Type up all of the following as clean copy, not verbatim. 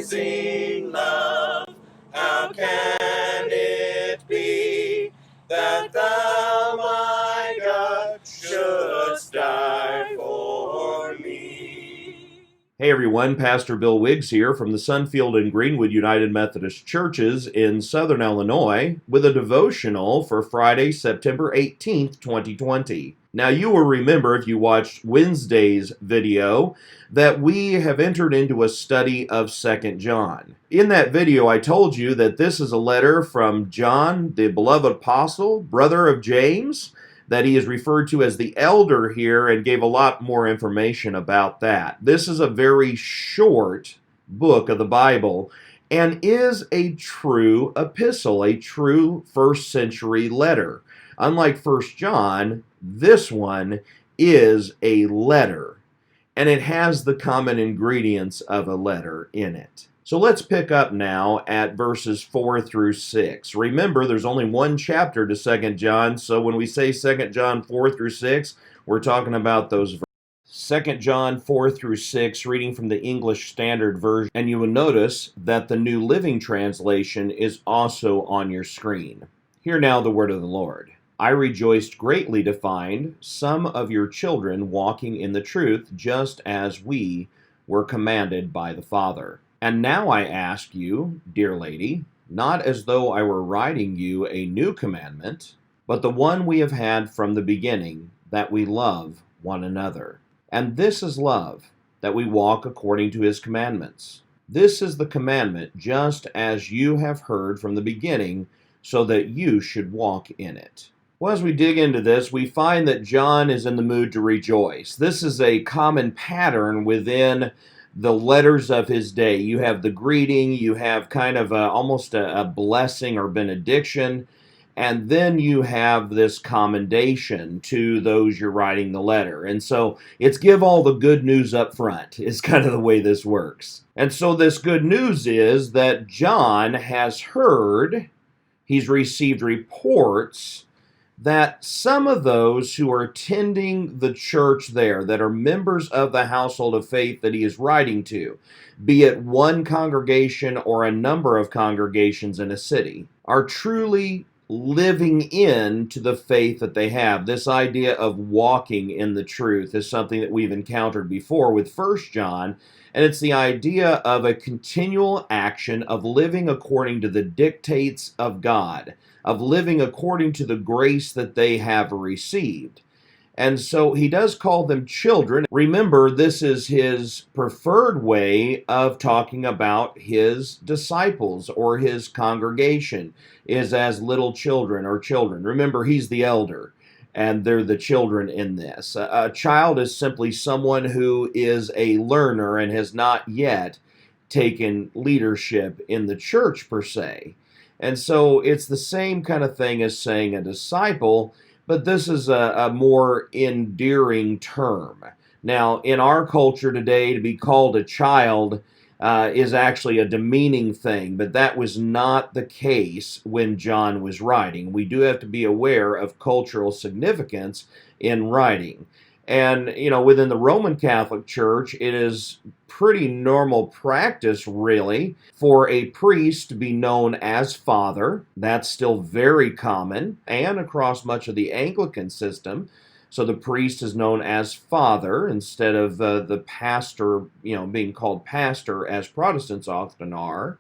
amazing love, how can it be that thou, my God, shouldst die for me? Hey everyone, Pastor Bill Wiggs here from the Sunfield and Greenwood United Methodist Churches in Southern Illinois with a devotional for Friday, September 18th, 2020. Now you will remember if you watched Wednesday's video that we have entered into a study of 2 John. In that video I told you that this is a letter from John, the beloved apostle, brother of James, that he is referred to as the elder here, and gave a lot more information about that. This is a very short book of the Bible and is a true epistle, a true first century letter. Unlike 1 John, this one is a letter, and it has the common ingredients of a letter in it. So let's pick up now at verses 4 through 6. Remember, there's only one chapter to 2 John, so when we say 2 John 4 through 6, we're talking about those verses. 2 John 4 through 6, reading from the English Standard Version, and you will notice that the New Living Translation is also on your screen. Hear now the word of the Lord. I rejoiced greatly to find some of your children walking in the truth, just as we were commanded by the Father. And now I ask you, dear lady, not as though I were writing you a new commandment, but the one we have had from the beginning, that we love one another. And this is love, that we walk according to his commandments. This is the commandment, just as you have heard from the beginning, so that you should walk in it. Well, as we dig into this, we find that John is in the mood to rejoice. This is a common pattern within the letters of his day. You have the greeting, you have kind of almost a blessing or benediction, and then you have this commendation to those you're writing the letter. And so it's give all the good news up front is kind of the way this works. And so this good news is that John has heard, he's received reports that some of those who are attending the church there, that are members of the household of faith that he is writing to, be it one congregation or a number of congregations in a city, are truly living into the faith that they have. This idea of walking in the truth is something that we've encountered before with 1 John, and it's the idea of a continual action of living according to the dictates of God, of living according to the grace that they have received. And so he does call them children. Remember, this is his preferred way of talking about his disciples or his congregation, is as little children or children. Remember, he's the elder, and they're the children in this. A child is simply someone who is a learner and has not yet taken leadership in the church per se. And so it's the same kind of thing as saying a disciple, but this is a more endearing term. Now, in our culture today, to be called a child is actually a demeaning thing, but that was not the case when John was writing. We do have to be aware of cultural significance in writing. And, you know, within the Roman Catholic Church, it is pretty normal practice, really, for a priest to be known as father. That's still very common, and across much of the Anglican system. So the priest is known as father instead of the pastor, you know, being called pastor, as Protestants often are.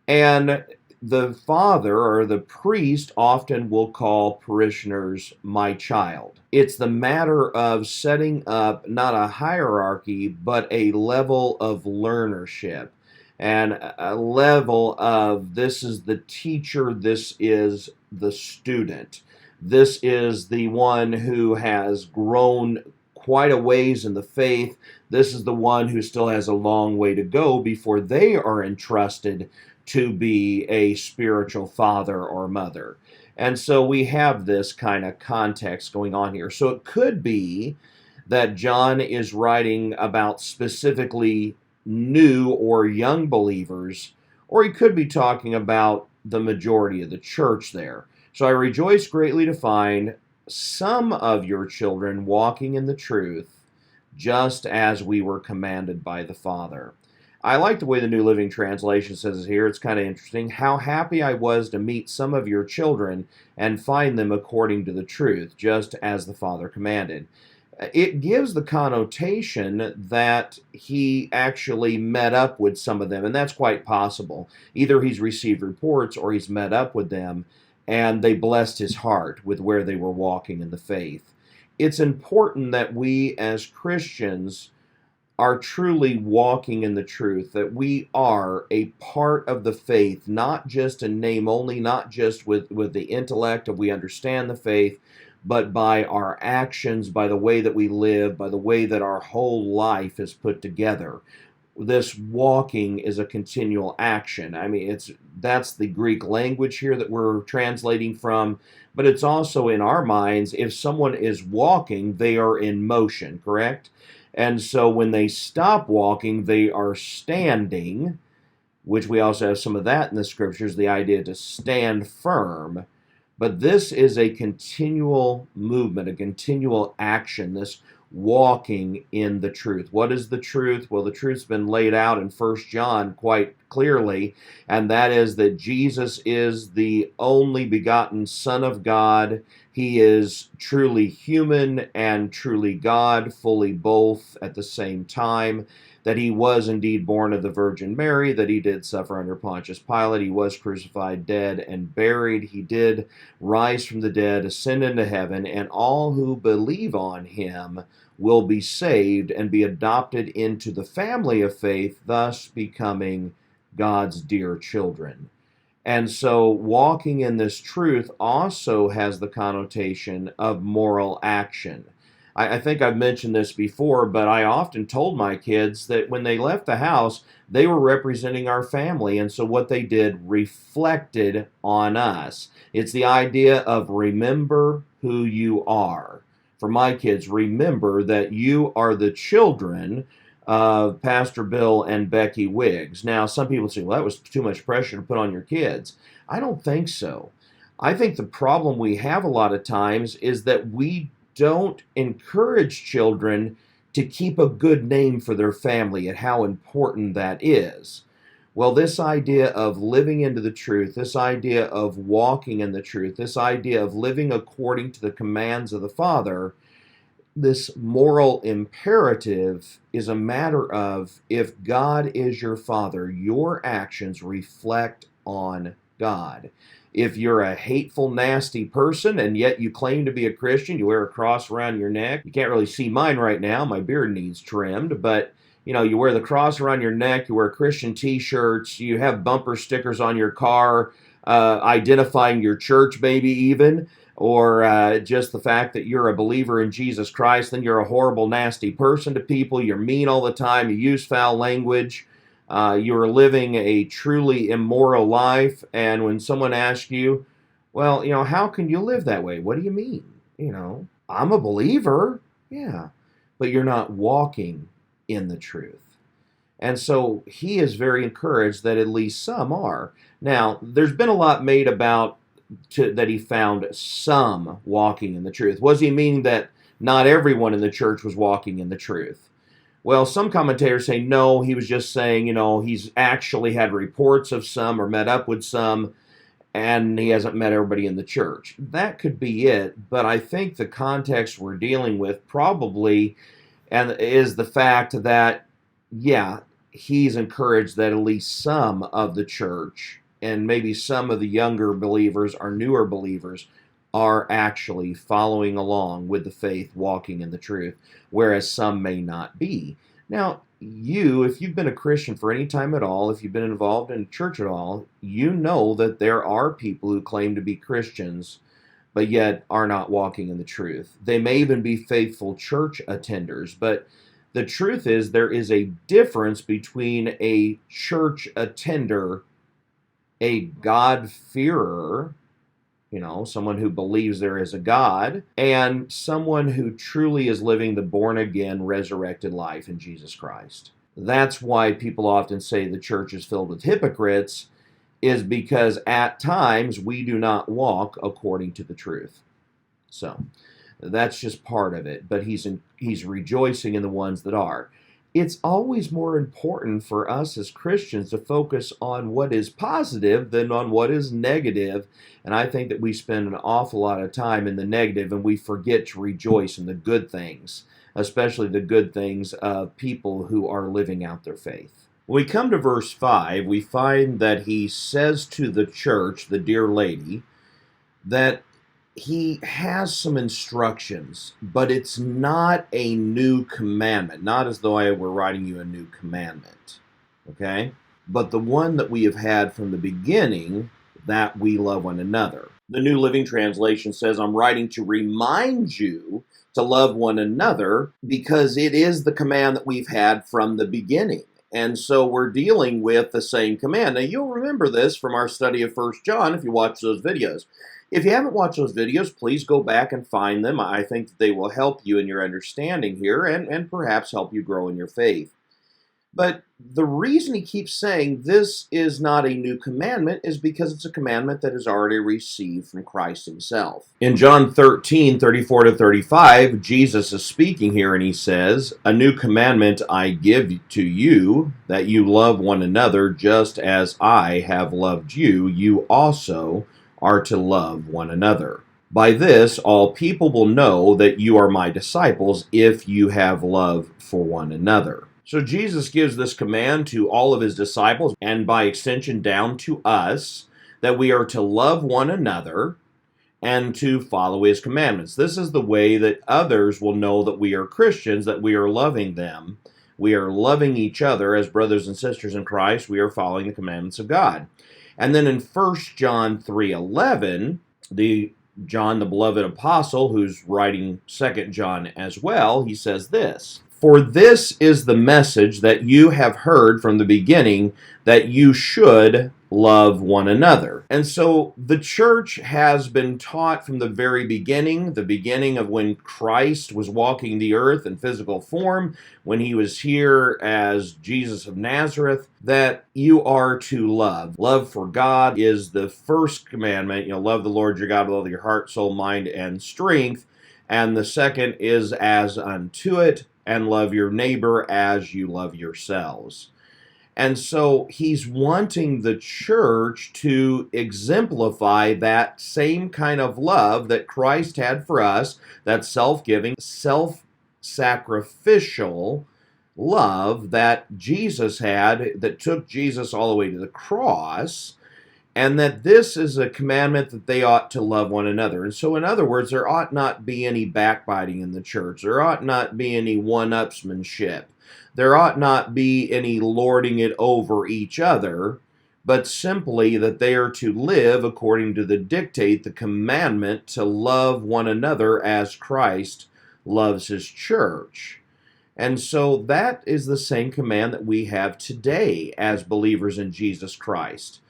And the father or the priest often will call parishioners my child. It's the matter of setting up not a hierarchy, but a level of learnership and a level of this is the teacher, this is the student. This is the one who has grown quite a ways in the faith. This is the one who still has a long way to go before they are entrusted to be a spiritual father or mother. And so we have this kind of context going on here. So it could be that John is writing about specifically new or young believers, or he could be talking about the majority of the church there. So I rejoice greatly to find some of your children walking in the truth, just as we were commanded by the Father. I like the way the New Living Translation says it here. It's kind of interesting. How happy I was to meet some of your children and find them according to the truth, just as the Father commanded. It gives the connotation that he actually met up with some of them, and that's quite possible. Either he's received reports or he's met up with them, and they blessed his heart with where they were walking in the faith. It's important that we as Christians are truly walking in the truth, that we are a part of the faith, not just in name only, not just with the intellect of we understand the faith, but by our actions, by the way that we live, by the way that our whole life is put together. This walking is a continual action. I mean, that's the Greek language here that we're translating from, but it's also in our minds, if someone is walking, they are in motion, correct? And so when they stop walking, they are standing, which we also have some of that in the scriptures, the idea to stand firm. But this is a continual movement, a continual action, this walking in the truth. What is the truth? Well, the truth's been laid out in 1 John quite clearly, and that is that Jesus is the only begotten Son of God. He is truly human and truly God, fully both at the same time, that he was indeed born of the Virgin Mary, that he did suffer under Pontius Pilate, he was crucified, dead, and buried. He did rise from the dead, ascend into heaven, and all who believe on him will be saved and be adopted into the family of faith, thus becoming God's dear children. And so walking in this truth also has the connotation of moral action. I think I've mentioned this before, but I often told my kids that when they left the house, they were representing our family, and so what they did reflected on us. It's the idea of remember who you are. For my kids, remember that you are the children of Pastor Bill and Becky Wiggs. Now, some people say, well, that was too much pressure to put on your kids. I don't think so. I think the problem we have a lot of times is that we don't encourage children to keep a good name for their family and how important that is. Well, this idea of living into the truth, this idea of walking in the truth, this idea of living according to the commands of the Father, this moral imperative is a matter of if God is your Father, your actions reflect on God. If you're a hateful, nasty person and yet you claim to be a Christian, you wear a cross around your neck. You can't really see mine right now. My beard needs trimmed, but you wear the cross around your neck, you wear Christian t-shirts, you have bumper stickers on your car identifying your church maybe even, or just the fact that you're a believer in Jesus Christ, then you're a horrible, nasty person to people. You're mean all the time. You use foul language. You're living a truly immoral life, and when someone asks you, well, how can you live that way? What do you mean? I'm a believer. Yeah, but you're not walking in the truth. And so he is very encouraged that at least some are. Now, there's been a lot made about that he found some walking in the truth. Was he meaning that not everyone in the church was walking in the truth? Well, some commentators say no, he was just saying, he's actually had reports of some or met up with some, and he hasn't met everybody in the church. That could be it, but I think the context we're dealing with probably is the fact that, yeah, he's encouraged that at least some of the church and maybe some of the younger believers or newer believers are actually following along with the faith, walking in the truth, whereas some may not be. Now, if you've been a Christian for any time at all, if you've been involved in church at all, you know that there are people who claim to be Christians, but yet are not walking in the truth. They may even be faithful church attenders, but the truth is there is a difference between a church attender, a God-fearer, someone who believes there is a God, and someone who truly is living the born-again, resurrected life in Jesus Christ. That's why people often say the church is filled with hypocrites, is because at times we do not walk according to the truth. So that's just part of it, but he's rejoicing in the ones that are. it's always more important for us as Christians to focus on what is positive than on what is negative. And I think that we spend an awful lot of time in the negative and we forget to rejoice in the good things, especially the good things of people who are living out their faith. When we come to verse 5, we find that he says to the church, the dear lady, that he has some instructions, but it's not a new commandment. Not as though I were writing you a new commandment, okay? But the one that we have had from the beginning, that we love one another. The New Living Translation says, I'm writing to remind you to love one another because it is the command that we've had from the beginning. And so we're dealing with the same command. Now, you'll remember this from our study of 1 John if you watch those videos. If you haven't watched those videos, please go back and find them. I think that they will help you in your understanding here and perhaps help you grow in your faith. But the reason he keeps saying this is not a new commandment is because it's a commandment that is already received from Christ himself. In John 13:34-35, Jesus is speaking here and he says, a new commandment I give to you, that you love one another just as I have loved you, you also are to love one another. By this, all people will know that you are my disciples if you have love for one another. So Jesus gives this command to all of his disciples, and by extension down to us, that we are to love one another and to follow his commandments. This is the way that others will know that we are Christians, that we are loving them. We are loving each other as brothers and sisters in Christ. We are following the commandments of God. And then in 1 John 3:11, John, the beloved apostle, who's writing 2 John as well, he says this, for this is the message that you have heard from the beginning, that you should love one another. And so the church has been taught from the very beginning of when Christ was walking the earth in physical form, when he was here as Jesus of Nazareth, that you are to love. Love for God is the first commandment. Love the Lord your God with all your heart, soul, mind, and strength. And the second is as unto it, and love your neighbor as you love yourselves. And so he's wanting the church to exemplify that same kind of love that Christ had for us, that self-giving, self-sacrificial love that Jesus had, that took Jesus all the way to the cross, and that this is a commandment that they ought to love one another. And so in other words, there ought not be any backbiting in the church. There ought not be any one-upsmanship. There ought not be any lording it over each other, but simply that they are to live according to the dictate, the commandment to love one another as Christ loves his church. And so that is the same command that we have today as believers in Jesus Christ.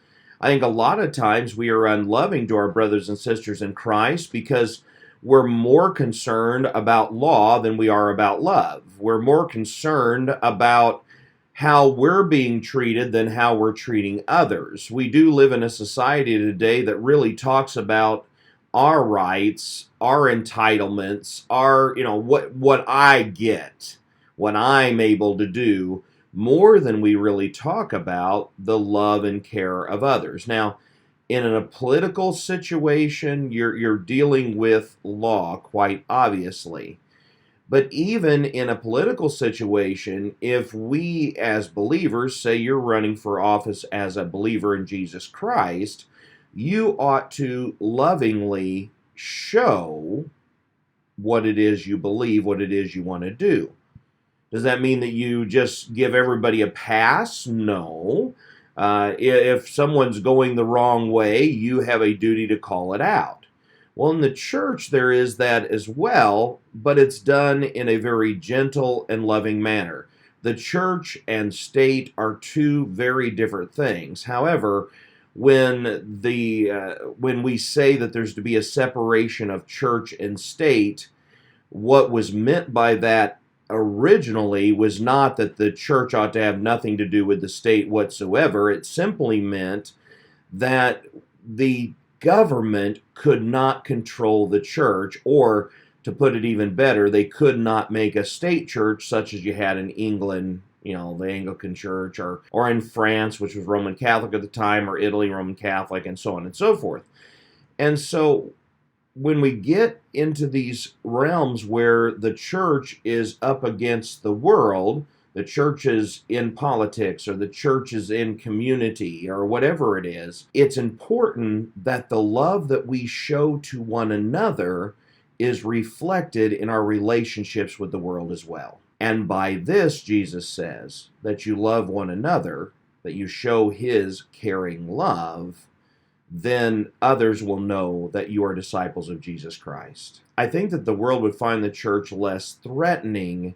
I think a lot of times we are unloving to our brothers and sisters in Christ because we're more concerned about law than we are about love. We're more concerned about how we're being treated than how we're treating others. We do live in a society today that really talks about our rights, our entitlements, our, what I get, what I'm able to do, more than we really talk about the love and care of others. Now, in a political situation, you're dealing with law, quite obviously. But even in a political situation, if we as believers, say you're running for office as a believer in Jesus Christ, you ought to lovingly show what it is you believe, what it is you want to do. Does that mean that you just give everybody a pass? No. If someone's going the wrong way, you have a duty to call it out. Well, in the church, there is that as well, but it's done in a very gentle and loving manner. The church and state are two very different things. However, when we say that there's to be a separation of church and state, what was meant by that originally was not that the church ought to have nothing to do with the state whatsoever. It simply meant that the government could not control the church, or to put it even better, they could not make a state church such as you had in England, the Anglican Church, or in France, which was Roman Catholic at the time, or Italy, Roman Catholic, and so on and so forth. And so when we get into these realms where the church is up against the world, the church is in politics, or the church is in community, or whatever it is, it's important that the love that we show to one another is reflected in our relationships with the world as well. And by this, Jesus says, that you love one another, that you show his caring love, then others will know that you are disciples of Jesus Christ. I think that the world would find the church less threatening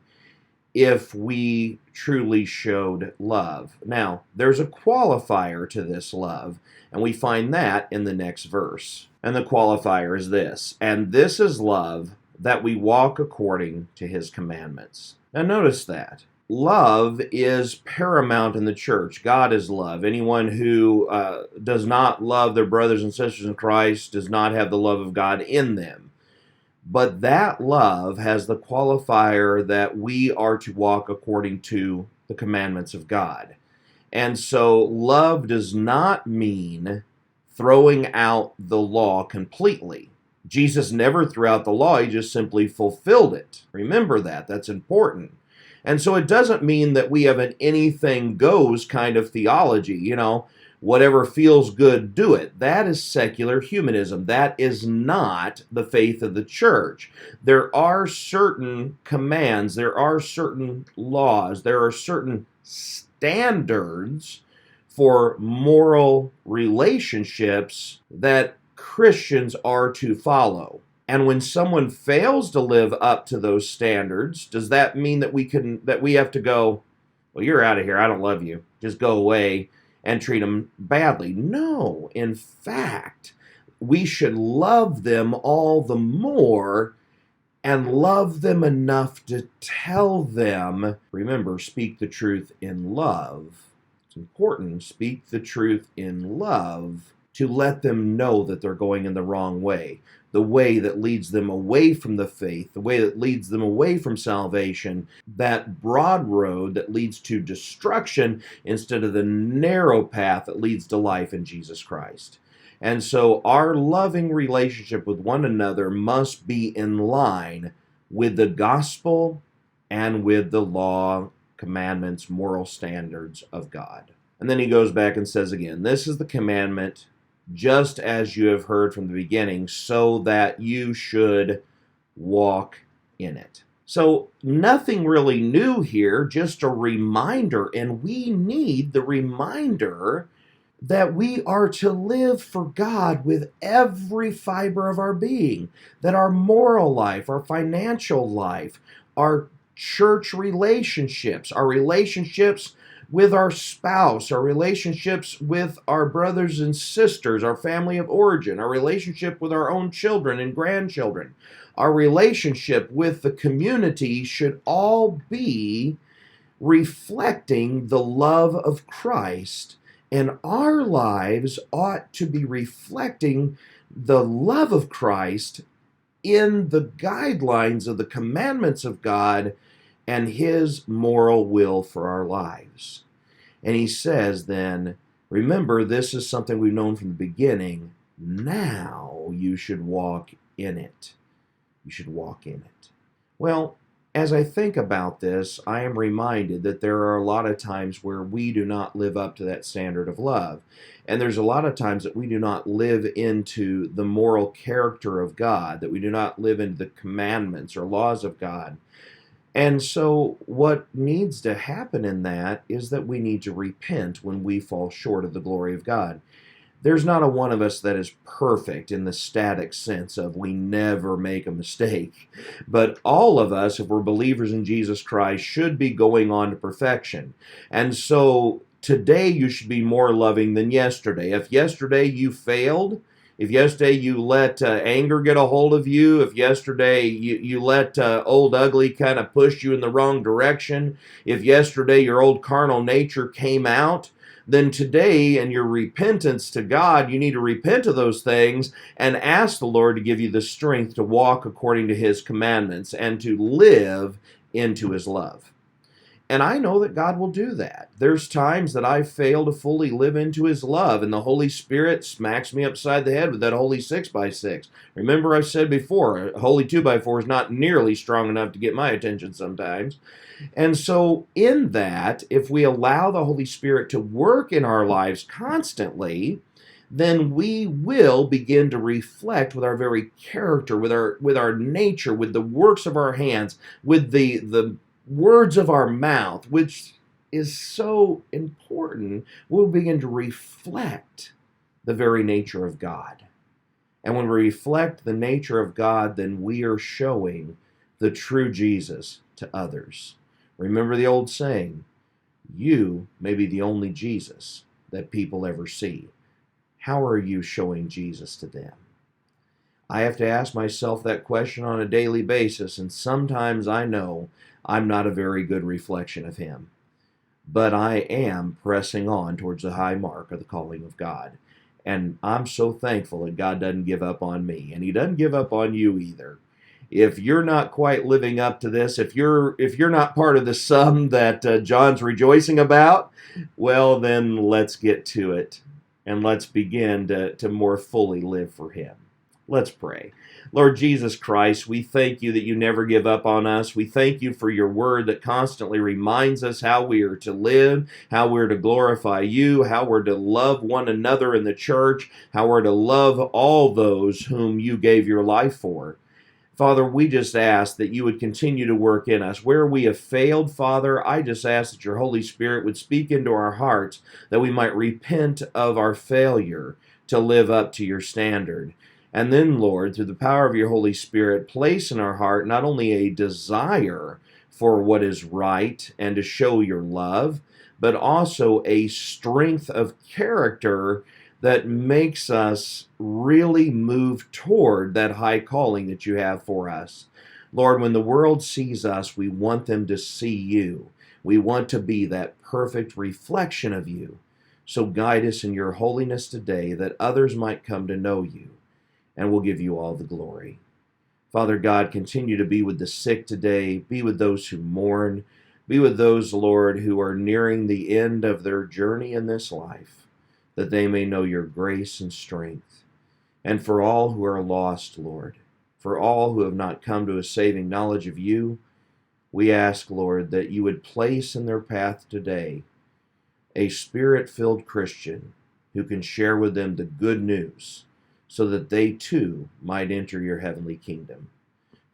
if we truly showed love. Now, there's a qualifier to this love, and we find that in the next verse. And the qualifier is this: and this is love, that we walk according to his commandments. Now notice that. Love is paramount in the church. God is love. Anyone who does not love their brothers and sisters in Christ does not have the love of God in them. But that love has the qualifier that we are to walk according to the commandments of God. And so love does not mean throwing out the law completely. Jesus never threw out the law, he just simply fulfilled it. Remember that, that's important. And so it doesn't mean that we have an anything goes kind of theology, whatever feels good, do it. That is secular humanism. That is not the faith of the church. There are certain commands, there are certain laws, there are certain standards for moral relationships that Christians are to follow. And when someone fails to live up to those standards, does that mean that we have to go, well, you're out of here, I don't love you, just go away, and treat them badly? No, in fact, we should love them all the more and love them enough to tell them, remember, speak the truth in love. It's important, speak the truth in love, to let them know that they're going in the wrong way, the way that leads them away from the faith, the way that leads them away from salvation, that broad road that leads to destruction instead of the narrow path that leads to life in Jesus Christ. And so our loving relationship with one another must be in line with the gospel and with the law, commandments, moral standards of God. And then he goes back and says again, this is the commandment, just as you have heard from the beginning, so that you should walk in it. So nothing really new here, just a reminder, and we need the reminder that we are to live for God with every fiber of our being, that our moral life, our financial life, our church relationships, our relationships with our spouse, our relationships with our brothers and sisters, our family of origin, our relationship with our own children and grandchildren, our relationship with the community should all be reflecting the love of Christ, and our lives ought to be reflecting the love of Christ in the guidelines of the commandments of God and his moral will for our lives. And he says then, remember, this is something we've known from the beginning. Now you should walk in it. You should walk in it. Well, as I think about this, I am reminded that there are a lot of times where we do not live up to that standard of love. And there's a lot of times that we do not live into the moral character of God, that we do not live into the commandments or laws of God. And so what needs to happen in that is that we need to repent when we fall short of the glory of God. There's not a one of us that is perfect in the static sense of we never make a mistake. But all of us, if we're believers in Jesus Christ, should be going on to perfection. And so today you should be more loving than yesterday. If yesterday you failed, if yesterday you let anger get a hold of you, if yesterday you let old ugly kind of push you in the wrong direction, if yesterday your old carnal nature came out, then today in your repentance to God, you need to repent of those things and ask the Lord to give you the strength to walk according to His commandments and to live into His love. And I know that God will do that. There's times that I fail to fully live into His love, and the Holy Spirit smacks me upside the head with that holy 6x6. Remember, I said before, a holy 2x4 is not nearly strong enough to get my attention sometimes. And so, in that, if we allow the Holy Spirit to work in our lives constantly, then we will begin to reflect with our very character, with our nature, with the works of our hands, with the words of our mouth, which is so important. We'll begin to reflect the very nature of God. And when we reflect the nature of God, then we are showing the true Jesus to others. Remember the old saying, you may be the only Jesus that people ever see. How are you showing Jesus to them? I have to ask myself that question on a daily basis, and sometimes I know I'm not a very good reflection of Him. But I am pressing on towards the high mark of the calling of God. And I'm so thankful that God doesn't give up on me, and He doesn't give up on you either. If you're not quite living up to this, if you're not part of the sum that John's rejoicing about, well, then let's get to it, and let's begin to more fully live for Him. Let's pray. Lord Jesus Christ, we thank You that You never give up on us. We thank You for Your word that constantly reminds us how we are to live, how we're to glorify You, how we're to love one another in the church, how we're to love all those whom You gave Your life for. Father, we just ask that You would continue to work in us. Where we have failed, Father, I just ask that Your Holy Spirit would speak into our hearts, that we might repent of our failure to live up to Your standard. And then, Lord, through the power of Your Holy Spirit, place in our heart not only a desire for what is right and to show Your love, but also a strength of character that makes us really move toward that high calling that You have for us. Lord, when the world sees us, we want them to see You. We want to be that perfect reflection of You. So guide us in Your holiness today, that others might come to know You. And we'll give You all the glory. Father God, continue to be with the sick today. Be with those who mourn. Be with those, Lord, who are nearing the end of their journey in this life, that they may know Your grace and strength. And for all who are lost, Lord, for all who have not come to a saving knowledge of You, we ask, Lord, that You would place in their path today a Spirit-filled Christian who can share with them the good news, so that they too might enter Your heavenly kingdom.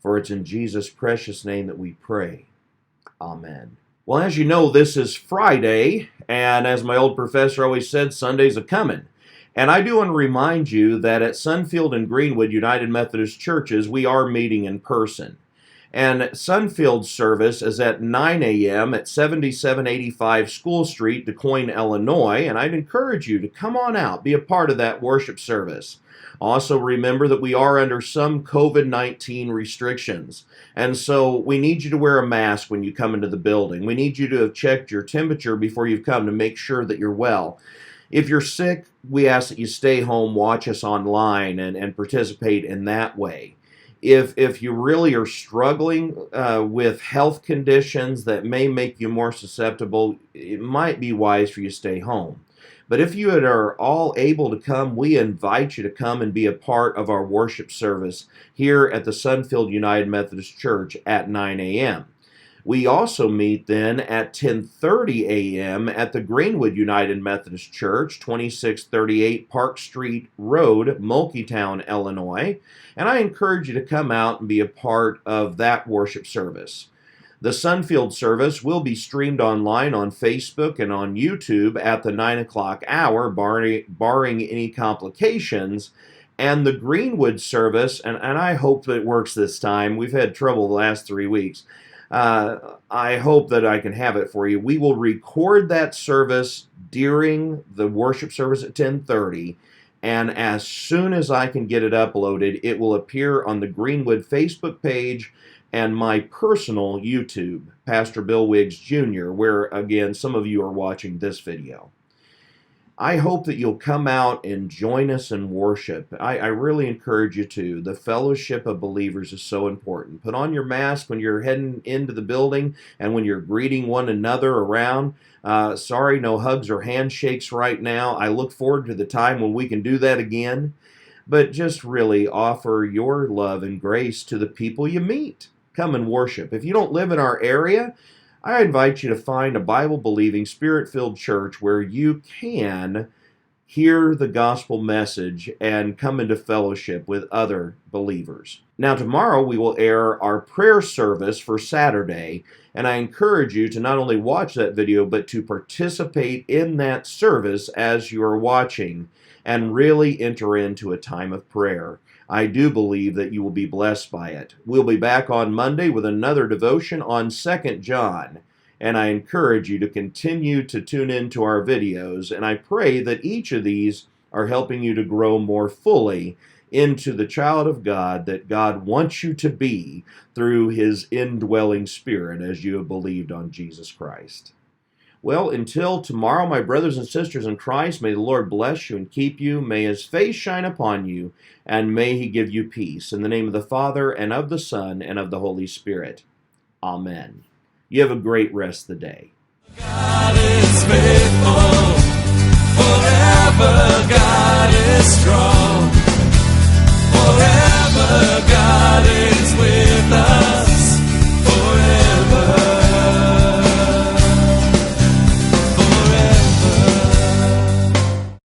For it's in Jesus' precious name that we pray. Amen. Well, as you know, this is Friday, and as my old professor always said, Sunday's a-comin'. And I do want to remind you that at Sunfield and Greenwood United Methodist Churches, we are meeting in person. And Sunfield service is at 9 a.m. at 7785 School Street, DeQuoin, Illinois, and I'd encourage you to come on out, be a part of that worship service. Also remember that we are under some COVID-19 restrictions, and so we need you to wear a mask when you come into the building. We need you to have checked your temperature before you've come to make sure that you're well. If you're sick, we ask that you stay home, watch us online, and participate in that way. If you really are struggling with health conditions that may make you more susceptible, it might be wise for you to stay home. But if you are all able to come, we invite you to come and be a part of our worship service here at the Sunfield United Methodist Church at 9 a.m. We also meet then at 10:30 a.m. at the Greenwood United Methodist Church, 2638 Park Street Road, Mulkeytown, Illinois. And I encourage you to come out and be a part of that worship service. The Sunfield service will be streamed online on Facebook and on YouTube at the 9 o'clock hour, barring any complications. And the Greenwood service, and I hope that it works this time. We've had trouble the last 3 weeks. I hope that I can have it for you. We will record that service during the worship service at 10:30. And as soon as I can get it uploaded, it will appear on the Greenwood Facebook page and my personal YouTube, Pastor Bill Wiggs Jr., where, again, some of you are watching this video. I hope that you'll come out and join us in worship. I really encourage you to. The fellowship of believers is so important. Put on your mask when you're heading into the building and when you're greeting one another around. Sorry, no hugs or handshakes right now. I look forward to the time when we can do that again. But just really offer your love and grace to the people you meet. Come and worship. If you don't live in our area, I invite you to find a Bible-believing, Spirit-filled church where you can hear the gospel message and come into fellowship with other believers. Now, tomorrow we will air our prayer service for Saturday, and I encourage you to not only watch that video, but to participate in that service as you are watching and really enter into a time of prayer. I do believe that you will be blessed by it. We'll be back on Monday with another devotion on 2 John, and I encourage you to continue to tune into our videos, and I pray that each of these are helping you to grow more fully into the child of God that God wants you to be through His indwelling Spirit as you have believed on Jesus Christ. Well, until tomorrow, my brothers and sisters in Christ, may the Lord bless you and keep you. May His face shine upon you, and may He give you peace. In the name of the Father, and of the Son, and of the Holy Spirit. Amen. You have a great rest of the day. God is faithful.